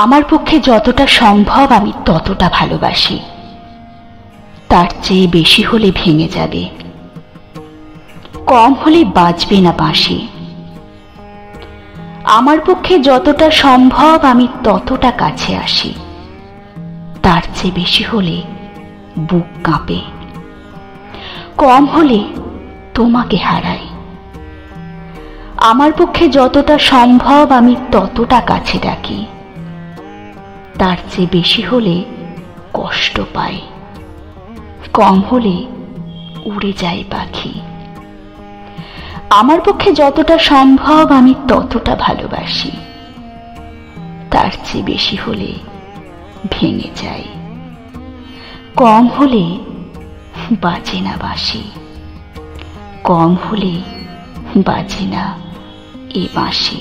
আমার পক্ষে যতটা সম্ভব আমি ততটা ভালোবাসি, তার চেয়ে বেশি হলে ভেঙে যাবে, কম হলে বাজবে না বাঁশি। আমার পক্ষে যতটা সম্ভব আমি ততটা কাছে আসি, তার চেয়ে বেশি হলে বুক কাঁপে, কম হলে তোমাকে হারাই। আমার পক্ষে যতটা সম্ভব আমি ততটা কাছে ডাকি, তার চেয়ে বেশি হলে কষ্ট পাই, কম হলে উড়ে যায় পাখি। আমার পক্ষে যতটা সম্ভব আমি ততটা ভালোবাসি, তার চেয়ে বেশি হলে ভেঙে যায়, কম হলে বাজে না বাঁশি, কম হলে বাজে না এ বাঁশি।